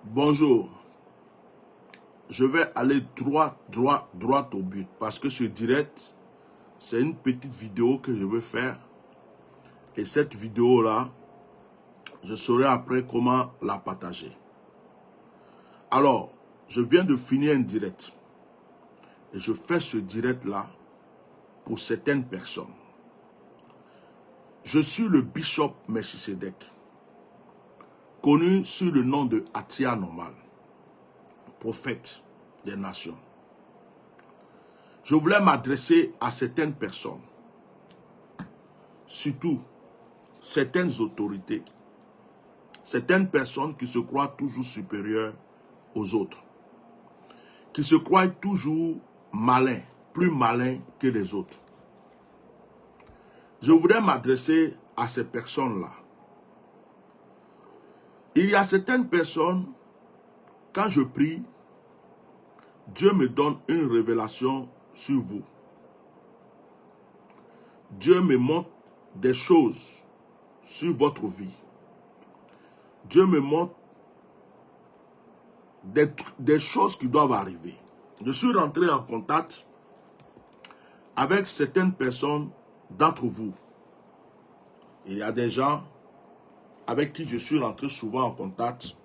Bonjour, je vais aller droit au but parce que ce direct, c'est une petite vidéo que je veux faire et cette vidéo-là, je saurai après comment la partager. Alors, je viens de finir un direct et je fais ce direct-là pour certaines personnes. Je suis le bishop Melchisedec, connu sous le nom de Atia Normal, prophète des nations. Je voulais m'adresser à certaines personnes, surtout certaines autorités, certaines personnes qui se croient toujours supérieures aux autres, qui se croient toujours malins, plus malins que les autres. Je voudrais m'adresser à ces personnes-là. Il y a certaines personnes, quand je prie, Dieu me donne une révélation sur vous. Dieu me montre des choses sur votre vie. Dieu me montre des choses qui doivent arriver. Je suis rentré en contact avec certaines personnes d'entre vous. Il y a des gens avec qui je suis rentré souvent en contact,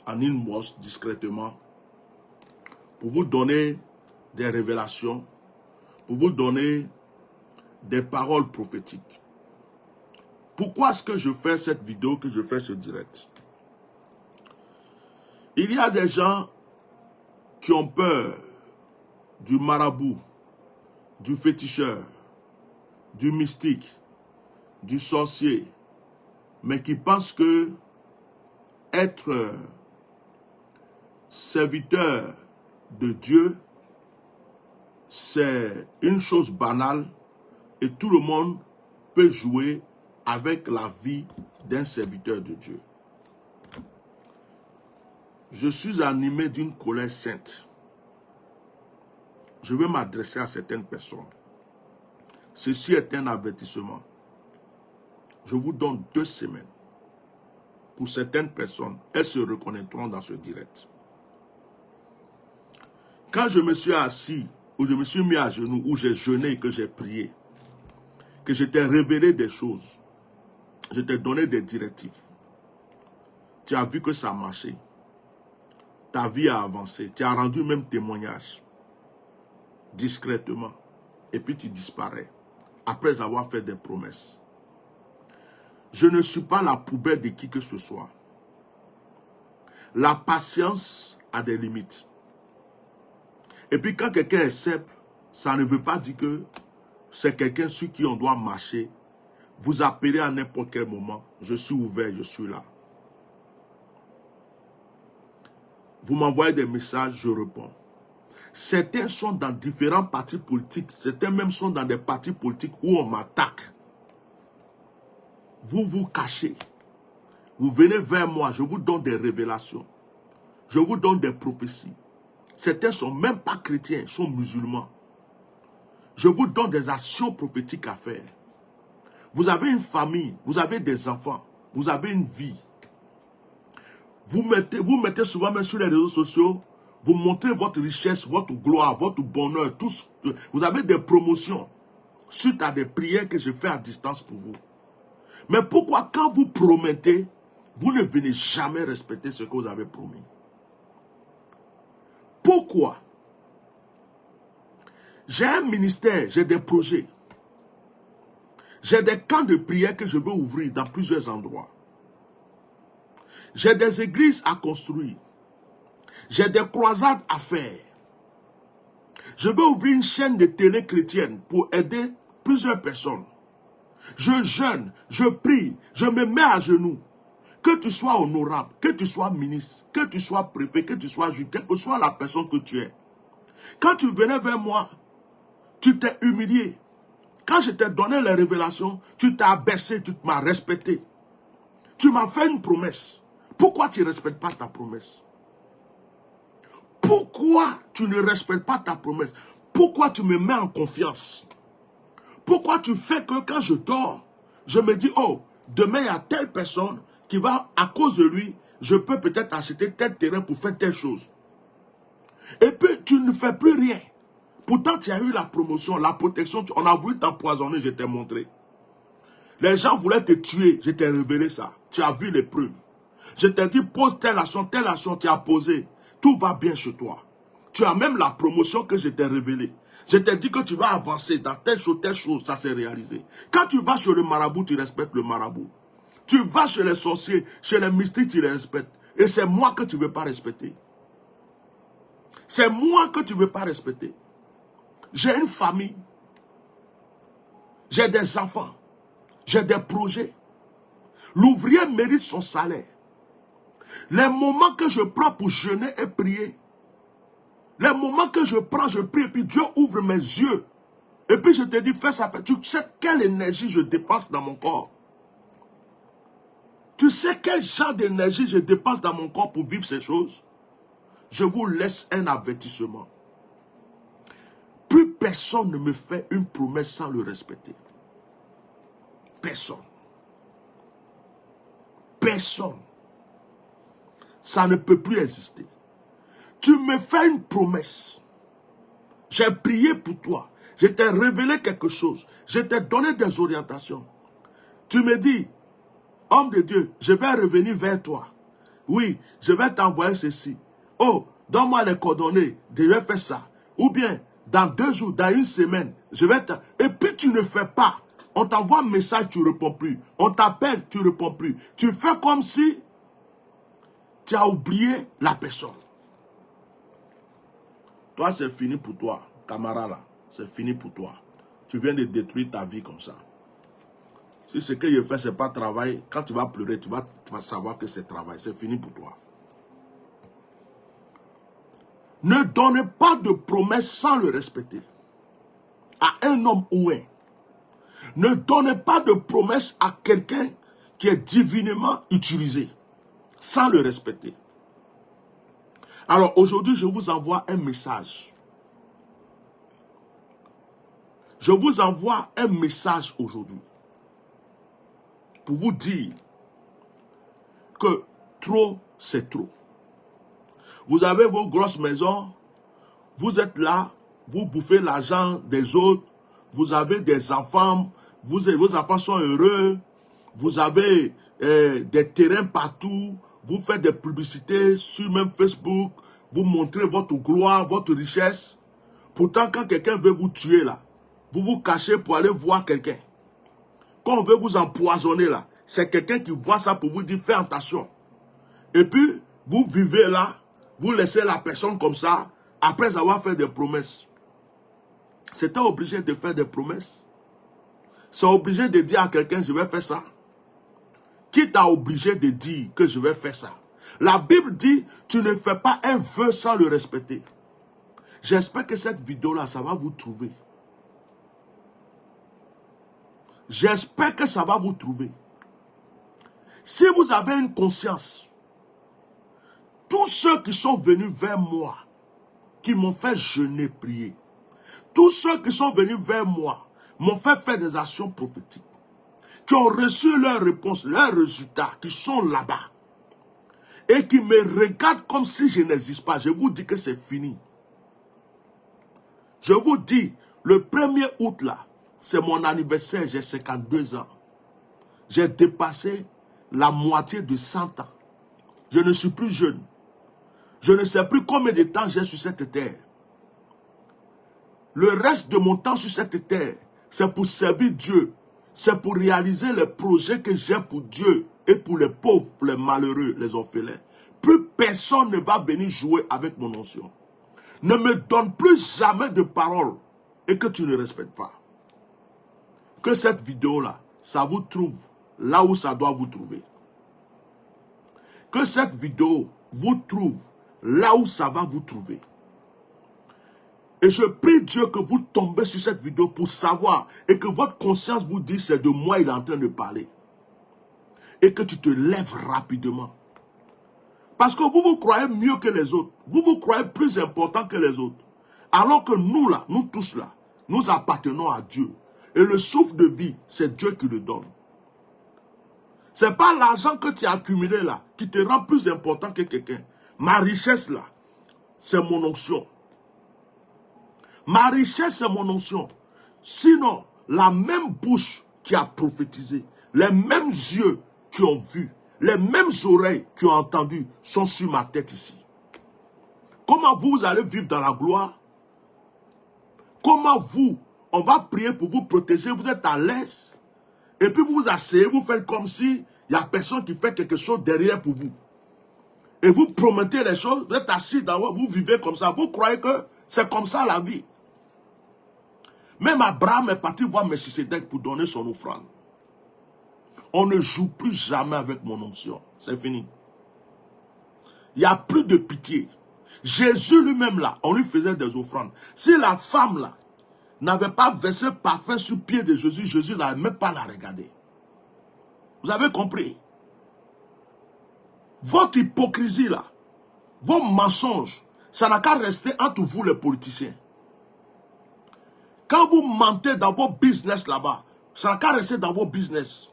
en inbox, discrètement, pour vous donner des révélations, pour vous donner des paroles prophétiques. Pourquoi est-ce que je fais cette vidéo, que je fais ce direct? Il y a des gens qui ont peur du marabout, du féticheur, du mystique, du sorcier, mais qui pensent que être serviteur de Dieu, c'est une chose banale et tout le monde peut jouer avec la vie d'un serviteur de Dieu. Je suis animé d'une colère sainte. Je veux m'adresser à certaines personnes. Ceci est un avertissement. Je vous donne 2 semaines. Pour certaines personnes, elles se reconnaîtront dans ce direct. Quand je me suis assis, ou je me suis mis à genoux, ou j'ai jeûné, que j'ai prié, que je t'ai révélé des choses, je t'ai donné des directives. Tu as vu que ça a marché. Ta vie a avancé. Tu as rendu même témoignage. Discrètement. Et puis tu disparais. Après avoir fait des promesses. Je ne suis pas la poubelle de qui que ce soit. La patience a des limites. Et puis quand quelqu'un est simple, ça ne veut pas dire que c'est quelqu'un sur qui on doit marcher. Vous appelez à n'importe quel moment. Je suis ouvert, je suis là. Vous m'envoyez des messages, je réponds. Certains sont dans différents partis politiques. Certains même sont dans des partis politiques où on m'attaque. Vous vous cachez. Vous venez vers moi, je vous donne des révélations. Je vous donne des prophéties. Certains ne sont même pas chrétiens, sont musulmans. Je vous donne des actions prophétiques à faire. Vous avez une famille, vous avez des enfants, vous avez une vie. Vous mettez souvent même sur les réseaux sociaux, vous montrez votre richesse, votre gloire, votre bonheur, tout ce que, vous avez des promotions suite à des prières que je fais à distance pour vous. Mais pourquoi quand vous promettez, vous ne venez jamais respecter ce que vous avez promis? Pourquoi? J'ai un ministère, j'ai des projets. J'ai des camps de prière que je veux ouvrir dans plusieurs endroits. J'ai des églises à construire. J'ai des croisades à faire. Je veux ouvrir une chaîne de télé chrétienne pour aider plusieurs personnes. Je jeûne, je prie, je me mets à genoux. Que tu sois honorable, que tu sois ministre, que tu sois préfet, que tu sois juge, quelle que soit la personne que tu es. Quand tu venais vers moi, tu t'es humilié. Quand je t'ai donné les révélations, tu t'es abaissé, tu m'as respecté. Tu m'as fait une promesse. Pourquoi tu ne respectes pas ta promesse? Pourquoi tu ne respectes pas ta promesse? Pourquoi tu me mets en confiance? Pourquoi tu fais que quand je dors, je me dis, oh, demain il y a telle personne qui va, à cause de lui, je peux peut-être acheter tel terrain pour faire telle chose. Et puis, tu ne fais plus rien. Pourtant, tu as eu la promotion, la protection. On a voulu t'empoisonner, je t'ai montré. Les gens voulaient te tuer, je t'ai révélé ça. Tu as vu les preuves. Je t'ai dit, pose telle action, tu as posé. Tout va bien chez toi. Tu as même la promotion que je t'ai révélée. Je t'ai dit que tu vas avancer dans telle chose, ça s'est réalisé. Quand tu vas chez le marabout, tu respectes le marabout. Tu vas chez les sorciers, chez les mystiques, tu les respectes. Et c'est moi que tu ne veux pas respecter. C'est moi que tu ne veux pas respecter. J'ai une famille. J'ai des enfants. J'ai des projets. L'ouvrier mérite son salaire. Les moments que je prends pour jeûner et prier, les moments que je prends, je prie, et puis Dieu ouvre mes yeux. Et puis je te dis, fais ça. Tu sais quelle énergie je dépense dans mon corps. Tu sais quel genre d'énergie je dépense dans mon corps pour vivre ces choses. Je vous laisse un avertissement. Plus personne ne me fait une promesse sans le respecter. Personne. Personne. Ça ne peut plus exister. Tu me fais une promesse. J'ai prié pour toi. Je t'ai révélé quelque chose. Je t'ai donné des orientations. Tu me dis, homme de Dieu, je vais revenir vers toi. Oui, je vais t'envoyer ceci. Oh, donne-moi les coordonnées. Je vais faire ça. Ou bien, dans 2 jours, dans 1 semaine, je vais te... Et puis tu ne fais pas. On t'envoie un message, tu ne réponds plus. On t'appelle, tu ne réponds plus. Tu fais comme si tu as oublié la personne. Toi, c'est fini pour toi, camarade là. C'est fini pour toi. Tu viens de détruire ta vie comme ça. Si ce que je fais, ce n'est pas travail, quand tu vas pleurer, tu vas savoir que c'est travail. C'est fini pour toi. Ne donne pas de promesse sans le respecter. À un homme ou un. Ne donne pas de promesse à quelqu'un qui est divinement utilisé, sans le respecter. Alors aujourd'hui, je vous envoie un message. Je vous envoie un message aujourd'hui pour vous dire que trop, c'est trop. Vous avez vos grosses maisons, vous êtes là, vous bouffez l'argent des autres, vous avez des enfants, vos enfants sont heureux, vous avez des terrains partout, vous faites des publicités sur même Facebook, vous montrez votre gloire, votre richesse. Pourtant, quand quelqu'un veut vous tuer là, vous vous cachez pour aller voir quelqu'un. Quand on veut vous empoisonner là, c'est quelqu'un qui voit ça pour vous dire fais attention. Et puis, vous vivez là, vous laissez la personne comme ça, après avoir fait des promesses. C'était obligé de faire des promesses. C'est obligé de dire à quelqu'un je vais faire ça. Qui t'a obligé de dire que je vais faire ça? La Bible dit, tu ne fais pas un vœu sans le respecter. J'espère que cette vidéo-là, ça va vous trouver. J'espère que ça va vous trouver. Si vous avez une conscience, tous ceux qui sont venus vers moi, qui m'ont fait jeûner, prier, tous ceux qui sont venus vers moi, m'ont fait faire des actions prophétiques, qui ont reçu leurs réponses, leurs résultats, qui sont là-bas, et qui me regardent comme si je n'existe pas, je vous dis que c'est fini. Je vous dis, le 1er août là, c'est mon anniversaire, j'ai 52 ans. J'ai dépassé la moitié de 100 ans. Je ne suis plus jeune. Je ne sais plus combien de temps j'ai sur cette terre. Le reste de mon temps sur cette terre, c'est pour servir Dieu. C'est pour réaliser les projets que j'ai pour Dieu et pour les pauvres, pour les malheureux, les orphelins. Plus personne ne va venir jouer avec mon onction. Ne me donne plus jamais de parole et que tu ne respectes pas. Que cette vidéo-là, ça vous trouve là où ça doit vous trouver. Que cette vidéo vous trouve là où ça va vous trouver. Et je prie Dieu que vous tombez sur cette vidéo pour savoir et que votre conscience vous dise c'est de moi il est en train de parler. Et que tu te lèves rapidement. Parce que vous vous croyez mieux que les autres. Vous vous croyez plus important que les autres. Alors que nous là, nous tous là, nous appartenons à Dieu. Et le souffle de vie, c'est Dieu qui le donne. Ce n'est pas l'argent que tu as accumulé là qui te rend plus important que quelqu'un. Ma richesse là, c'est mon onction. Ma richesse, c'est mon onction. Sinon, la même bouche qui a prophétisé, les mêmes yeux qui ont vu, les mêmes oreilles qui ont entendu sont sur ma tête ici. Comment vous allez vivre dans la gloire? Comment vous, on va prier pour vous protéger, vous êtes à l'aise. Et puis vous vous asseyez, vous faites comme si il n'y a personne qui fait quelque chose derrière pour vous. Et vous promettez les choses, vous êtes assis dans vous vivez comme ça. Vous croyez que c'est comme ça la vie. Même Abraham est parti voir Melchisedec pour donner son offrande. On ne joue plus jamais avec mon onction. C'est fini. Il n'y a plus de pitié. Jésus lui-même là, on lui faisait des offrandes. Si la femme là n'avait pas versé parfum sur le pied de Jésus, Jésus n'avait même pas la regarder. Vous avez compris? Votre hypocrisie là, vos mensonges, ça n'a qu'à rester entre vous les politiciens. Quand vous mentez dans vos business là-bas, ça n'a qu'à rester dans vos business.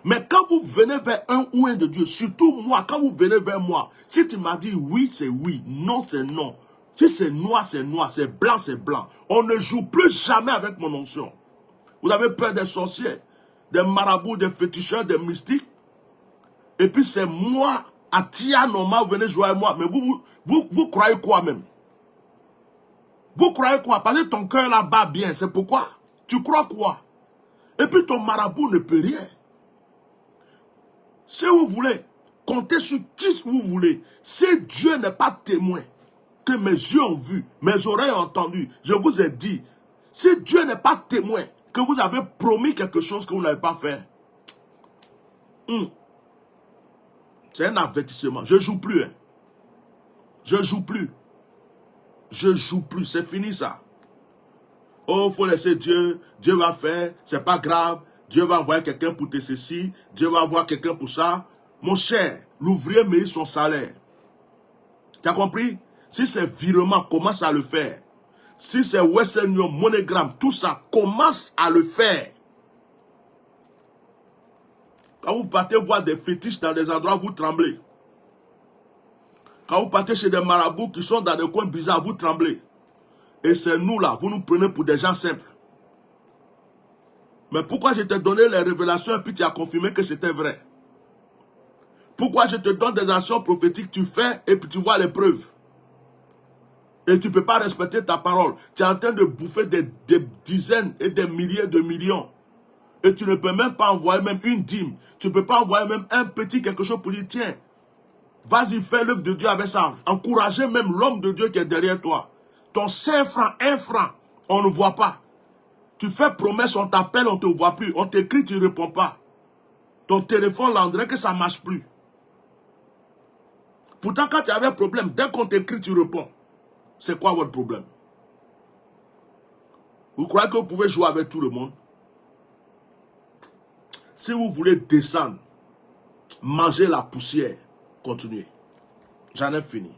Mais quand vous venez vers un ou un de Dieu, surtout moi, quand vous venez vers moi, si tu m'as dit oui, c'est oui, non, c'est non. Si c'est noir, c'est noir, c'est blanc, c'est blanc. On ne joue plus jamais avec mon onction. Vous avez peur des sorciers, des marabouts, des féticheurs, des mystiques. Et puis c'est moi, à Tia Norma, vous venez jouer avec moi. Mais vous croyez quoi même? Vous croyez quoi? Parce que ton cœur là bat bien, c'est pourquoi? Tu crois quoi? Et puis ton marabout ne peut rien. Si vous voulez, comptez sur qui vous voulez. Si Dieu n'est pas témoin, que mes yeux ont vu, mes oreilles ont entendu, je vous ai dit, si Dieu n'est pas témoin, que vous avez promis quelque chose que vous n'avez pas fait, c'est un avertissement. Je ne joue plus. Hein. Je ne joue plus. Je ne joue plus. C'est fini ça. Oh, il faut laisser Dieu. Dieu va faire. C'est pas grave. Dieu va envoyer quelqu'un pour te ceci. Dieu va envoyer quelqu'un pour ça. Mon cher, l'ouvrier mérite son salaire. Tu as compris? Si c'est virement, commence à le faire. Si c'est Western Union, MoneyGram, tout ça, commence à le faire. Quand vous partez voir des fétiches dans des endroits, vous tremblez. Quand vous partez chez des marabouts qui sont dans des coins bizarres, vous tremblez. Et c'est nous là, vous nous prenez pour des gens simples. Mais pourquoi je t'ai donné les révélations et puis tu as confirmé que c'était vrai? Pourquoi je te donne des actions prophétiques, tu fais et puis tu vois les preuves? Et tu ne peux pas respecter ta parole. Tu es en train de bouffer des dizaines et des milliers de millions. Et tu ne peux même pas envoyer même une dîme. Tu ne peux pas envoyer même un petit quelque chose pour dire, tiens, vas-y, fais l'œuvre de Dieu avec ça. Encouragez même l'homme de Dieu qui est derrière toi. Ton 5 francs, 1 franc, on ne voit pas. Tu fais promesse, on t'appelle, on ne te voit plus. On t'écrit, tu ne réponds pas. Ton téléphone, là, on dirait que ça ne marche plus. Pourtant, quand tu avais un problème, dès qu'on t'écrit, tu réponds. C'est quoi votre problème? Vous croyez que vous pouvez jouer avec tout le monde? Si vous voulez descendre, manger la poussière, continuez. J'en ai fini.